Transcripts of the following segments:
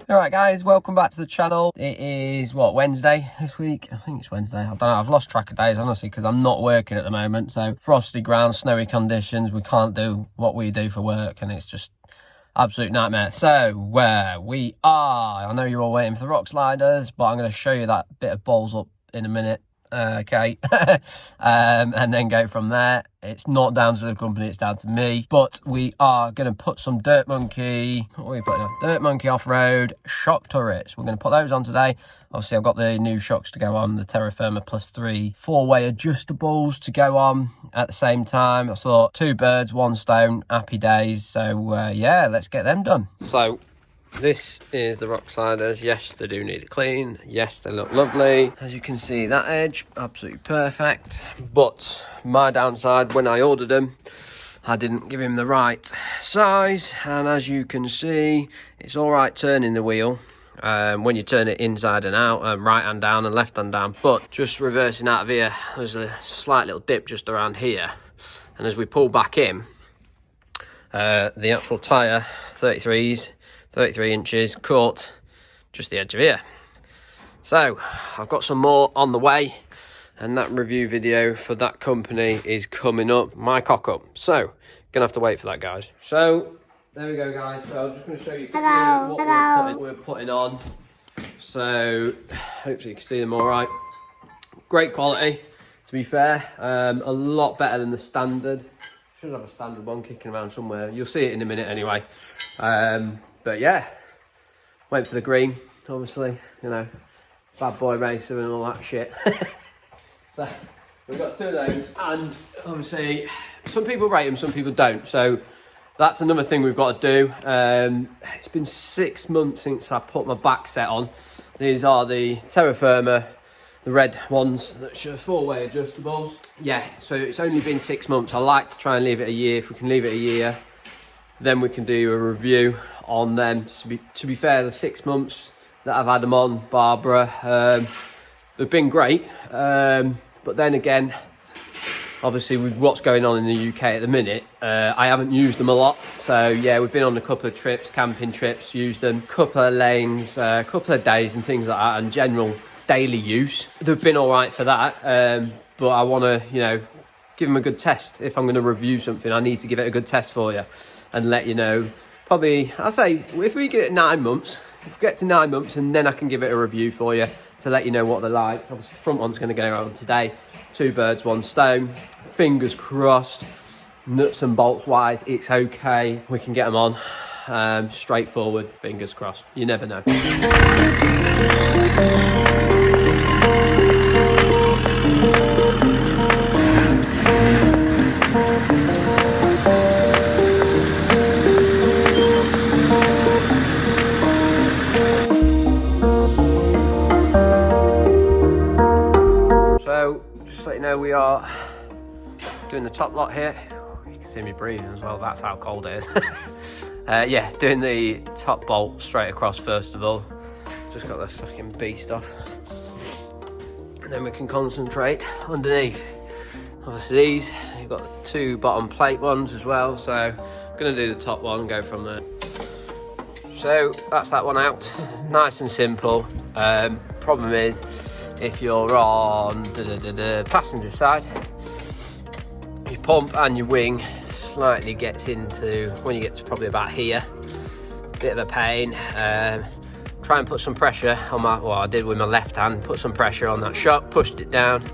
Alright guys, welcome back to the channel. It is, what, Wednesday this week? I think it's Wednesday. I don't know, I've lost track of days, honestly, because I'm not working at the moment. So, frosty ground, snowy conditions, we can't do what we do for work, and it's just absolute nightmare. So, where we are, I know you're all waiting for the rock sliders, but I'm going to show you that bit of balls up in a minute. Okay. And then go from there. It's not down to the company, it's down to me. But we are going to put some Dirt Monkey, what are we putting on? Dirt Monkey off-road shock turrets. We're going to put those on today. Obviously, I've got the new shocks to go on, the terrafirma +3 4-way adjustables to go on at the same time. I thought 2 birds, 1 stone, happy days. So yeah, let's get them done. So this is the rock sliders. Yes, they do need a clean. Yes, they look lovely. As you can see, that edge, absolutely perfect. But my downside, when I ordered them, I didn't give him the right size. And as you can see, it's all right turning the wheel when you turn it inside and out, right hand down and left hand down. But just reversing out of here, there's a slight little dip just around here. And as we pull back in, the actual tyre, 33s, 33 inches, caught just the edge of here. So I've got some more on the way, and that review video for that company is coming up, my cock up. So gonna have to wait for that, guys. So there we go, guys. So I'm just going to show you what we're putting on. So hopefully you can see them all right. Great quality, to be fair. A lot better than the standard. Should have a standard one kicking around somewhere. You'll see it in a minute anyway. But yeah, went for the green, obviously, you know, bad boy racer and all that shit. So we've got 2 of those, and obviously some people rate them, some people don't. So that's another thing we've got to do. It's been 6 months since I put my back set on. These are the terrafirma, the red ones that show 4-way adjustables. Yeah, so it's only been 6 months. I like to try and leave it a year. If we can leave it a year, then we can do a review on them. To be fair, the 6 months that I've had them on, Barbara, they've been great. But then again, obviously with what's going on in the UK at the minute, I haven't used them a lot. So yeah, we've been on a couple of trips, camping trips, used them, couple of lanes, a couple of days and things like that, and general daily use. They've been all right for that. But I want to, you know, give them a good test. If I'm going to review something, I need to give it a good test for you and let you know. Probably, I'll say, if we get 9 months, if we get to 9 months, and then I can give it a review for you to let you know what they're like. Obviously, the front one's going to go on today. 2 birds, 1 stone. Fingers crossed, nuts and bolts wise, it's okay. We can get them on. Straightforward, fingers crossed. You never know. So, just to let you know, we are doing the top lot here. You can see me breathing as well, that's how cold it is. Yeah, doing the top bolt straight across first of all. Just got this fucking beast off. And then we can concentrate underneath. Obviously these, you've got the 2 bottom plate ones as well. So I'm gonna do the top one, go from there. So that's that one out. Nice and simple. Problem is, if you're on the passenger side, your pump and your wing slightly gets into, when you get to probably about here, bit of a pain. Try and put some pressure on my, well, I did with my left hand, put some pressure on that shock, pushed it down,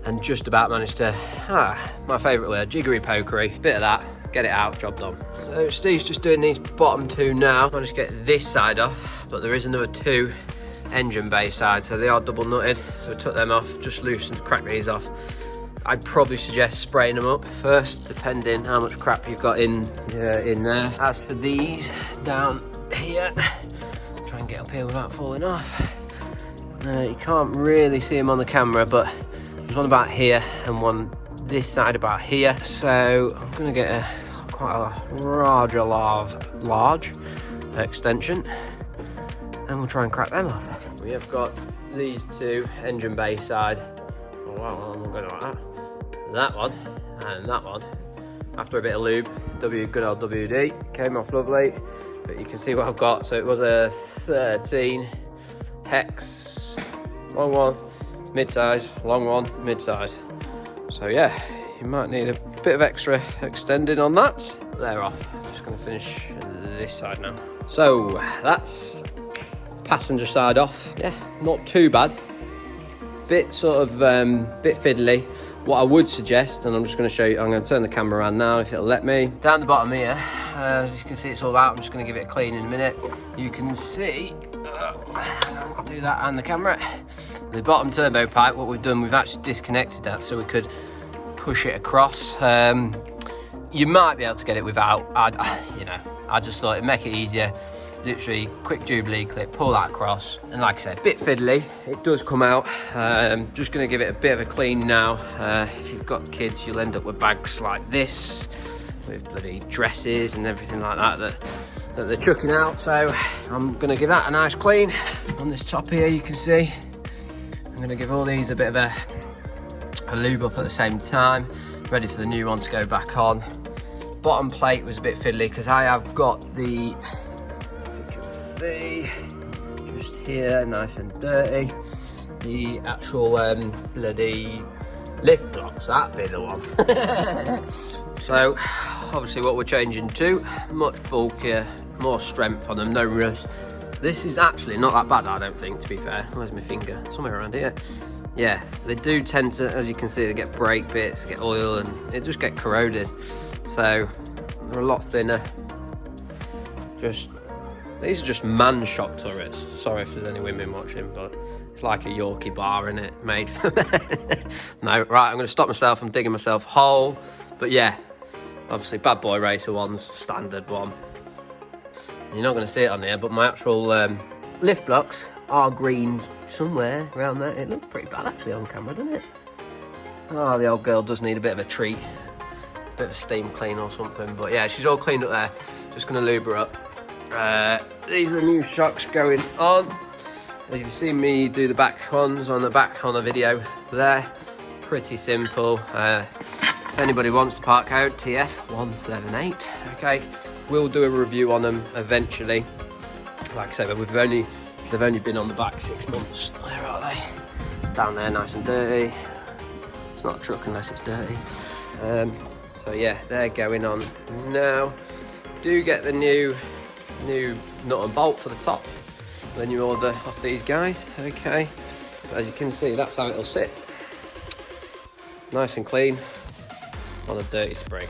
and just about managed to, my favourite word, jiggery pokery, bit of that, get it out, job done. So Steve's just doing these bottom 2 now. I managed to get this side off, but there is another 2 engine bay sides, so they are double nutted, so I took them off, just loosened, cracked these off. I'd probably suggest spraying them up first, depending how much crap you've got in there. As for these down here, try and get up here without falling off. You can't really see them on the camera, but there's one about here and one this side about here. So I'm gonna get quite a large extension, and we'll try and crack them off. We have got these 2 engine bay side. Oh, wow, I'm going like that. That one and that one after a bit of lube. Good old WD, came off lovely. But you can see what I've got. So it was a 13 hex, long one, mid-size, long one, mid-size. So yeah, you might need a bit of extra extending on that. They're off. Just gonna finish this side now. So that's passenger side off. Yeah, not too bad. Bit sort of bit fiddly. What I would suggest, and I'm just going to show you, I'm going to turn the camera around now if it'll let me. Down the bottom here, as you can see, it's all out. I'm just going to give it a clean in a minute. You can see, I'll do that and the camera. The bottom turbo pipe, what we've done, we've actually disconnected that so we could push it across. You might be able to get it without. I just thought it'd make it easier. Literally quick Jubilee clip, pull that across, and like I said, bit fiddly, it does come out. Just going to give it a bit of a clean now. If you've got kids, you'll end up with bags like this with bloody dresses and everything like that they're chucking out. So I'm going to give that a nice clean. On this top here, you can see I'm going to give all these a bit of a lube up at the same time, ready for the new one to go back on. Bottom plate was a bit fiddly because I have got the, see, just here, nice and dirty, the actual bloody lift blocks, that'd be the one. So obviously what we're changing to, much bulkier, more strength on them, no rust. This is actually not that bad, I don't think, to be fair. Where's my finger? Somewhere around here. Yeah, they do tend to, as you can see, they get brake bits, get oil, and it just get corroded. So they're a lot thinner. These are just man shock turrets. Sorry if there's any women watching, but it's like a Yorkie bar, in it, made for men. No, right, I'm going to stop myself. I'm digging myself a hole. But yeah, obviously Bad Boy Racer one's standard one. You're not going to see it on there, but my actual lift blocks are green somewhere around there. It looks pretty bad actually on camera, doesn't it? Oh, the old girl does need a bit of a treat. A bit of a steam clean or something. But yeah, she's all cleaned up there. Just going to lube her up. These are the new shocks going on. You've seen me do the back ones on a video there. Pretty simple. If anybody wants the part code, TF178. Okay, we'll do a review on them eventually. Like I say, but they've only been on the back 6 months. Where are they? Down there, nice and dirty. It's not a truck unless it's dirty. So yeah, they're going on now. Do get the new nut and bolt for the top when you order off these guys. Okay, as you can see, that's how it'll sit, nice and clean on a dirty spring.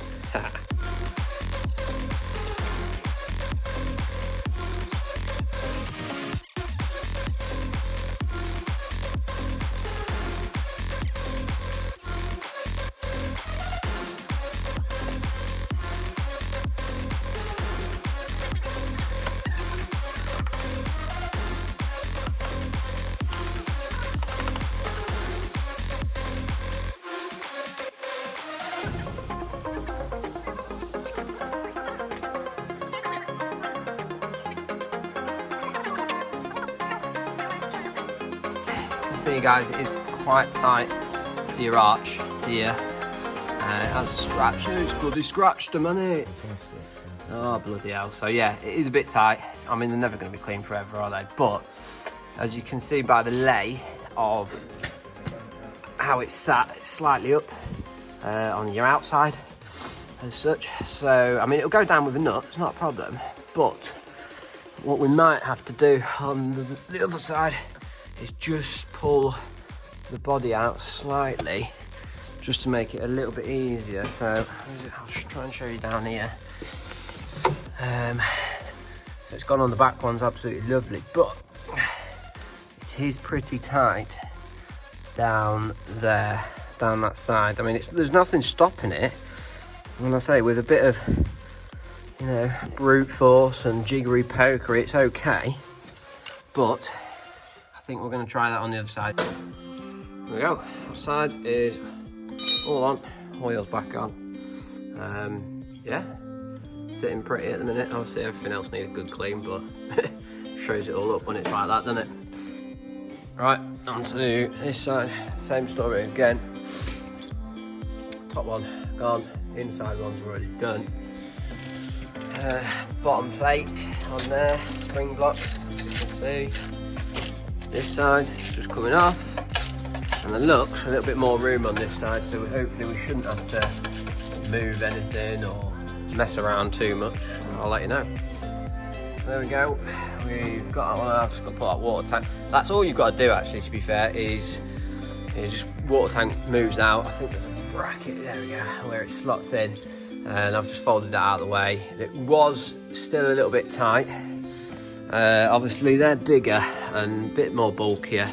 See guys, it is quite tight to your arch here. It has scratched. It's bloody scratched them, hasn't it? Oh bloody hell. So yeah, it is a bit tight. I mean, they're never going to be clean forever, are they? But as you can see by the lay of how it's sat, it's slightly up on your outside as such. So I mean, it'll go down with a nut, it's not a problem. But what we might have to do on the other side is just pull the body out slightly, just to make it a little bit easier. So I'll just try and show you down here. So it's gone on the back one's absolutely lovely, but it is pretty tight down there, down that side. I mean, there's nothing stopping it. When I say with a bit of, you know, brute force and jiggery poker, it's okay. But I think we're going to try that on the other side. There we go. Outside is all on, wheels back on. Yeah, sitting pretty at the minute. Obviously everything else needs a good clean, but shows it all up when it's like that, doesn't it? Right, onto this side, same story again. Top one gone, inside one's already done. Bottom plate on there, spring blocks, as you can see. This side is just coming off, and it looks a little bit more room on this side, so hopefully we shouldn't have to move anything or mess around too much. I'll let you know. There we go, we've got that one. I've just got to put that water tank. That's all you've got to do actually, to be fair, is just water tank moves out. I think there's a bracket, there we go, where it slots in, and I've just folded that out of the way. It was still a little bit tight. Obviously they're bigger and a bit more bulkier,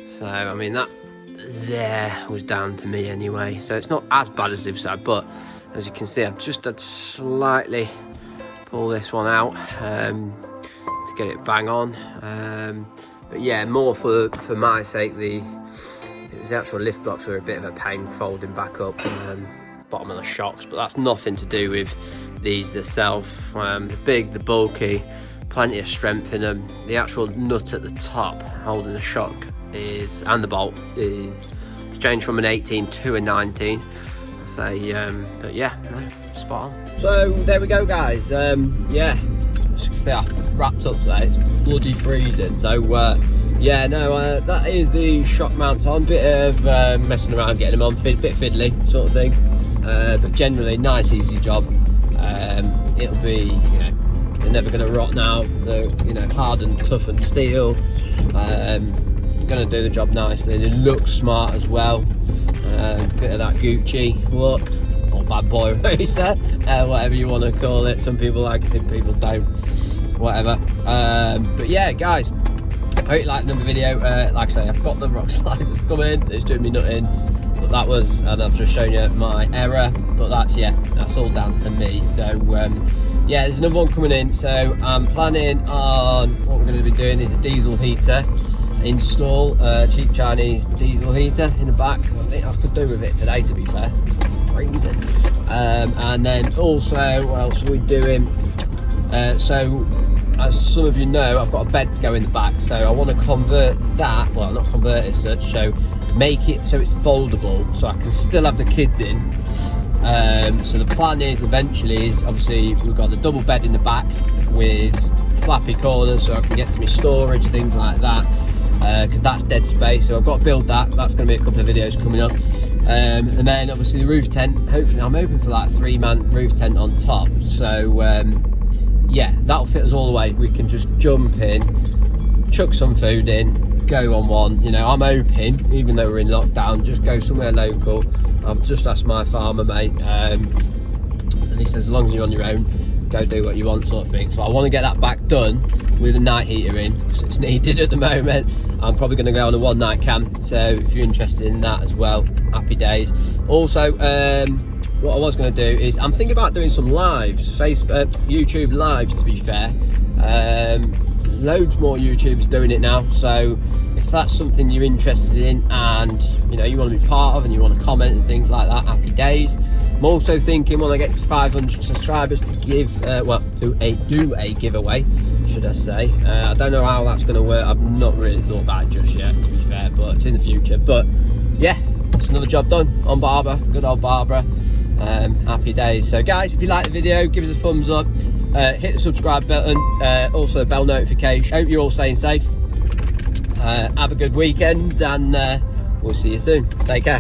so I mean that there was down to me anyway, so it's not as bad as this side, but as you can see I've just had to slightly pull this one out to get it bang on, but yeah, more for my sake, it was the actual lift blocks were a bit of a pain folding back up, bottom of the shocks, but that's nothing to do with these themselves. The big, the bulky, plenty of strength in them. The actual nut at the top holding the shock and the bolt is changed from an 18 to a 19. So but yeah, no, spot on. So there we go, guys. Yeah, as you can see, I wrapped up today. It's bloody freezing. So yeah, no, that is the shock mounts on. Bit of messing around getting them on, bit fiddly sort of thing, but generally nice, easy job. It'll be, you know, they're never going to rot now. They're, you know, hard and tough and steel. Going to do the job nicely. They look smart as well. Bit of that Gucci look, or bad boy racer, whatever you want to call it. Some people like it, some people don't. Whatever. But yeah, guys, I hope you liked another video. Like I say, I've got the rock sliders coming. It's doing me nutting. But that was, and I've just shown you my error. But that's, yeah, that's all down to me. So yeah, there's another one coming in. So I'm planning on what we're going to be doing is a diesel heater install, cheap Chinese diesel heater in the back. I think I could do with it today, to be fair. Freezing. And then also, what else are we doing? So as some of you know, I've got a bed to go in the back, so I want to convert that, well, not convert it as such, so make it so it's foldable, so I can still have the kids in. So the plan is eventually is obviously we've got the double bed in the back with flappy corners, so I can get to my storage, things like that, because that's dead space. So I've got to build that. That's going to be a couple of videos coming up, and then obviously the roof tent. Hopefully, I'm hoping for that 3-man roof tent on top. So yeah, that'll fit us all the way. We can just jump in, chuck some food in, go on one. You know, I'm hoping, even though we're in lockdown, just go somewhere local. I've just asked my farmer mate, and he says as long as you're on your own, go do what you want, sort of thing. So I want to get that back done with a night heater in, because it's needed at the moment. I'm probably going to go on a one-night camp, so if you're interested in that as well, happy days. Also, what I was going to do is I'm thinking about doing some lives, YouTube lives, to be fair. Loads more YouTubers doing it now, so if that's something you're interested in and you know you want to be part of and you want to comment and things like that, happy days. I'm also thinking when I get to 500 subscribers to give do a giveaway, should I say. I don't know how that's going to work. I've not really thought about it just yet, to be fair, but it's in the future. But yeah, it's another job done on Barbara, good old Barbara. Happy days. So guys, if you like the video, give us a thumbs up, hit the subscribe button, also bell notification. Hope you're all staying safe. Have a good weekend, and we'll see you soon. Take care.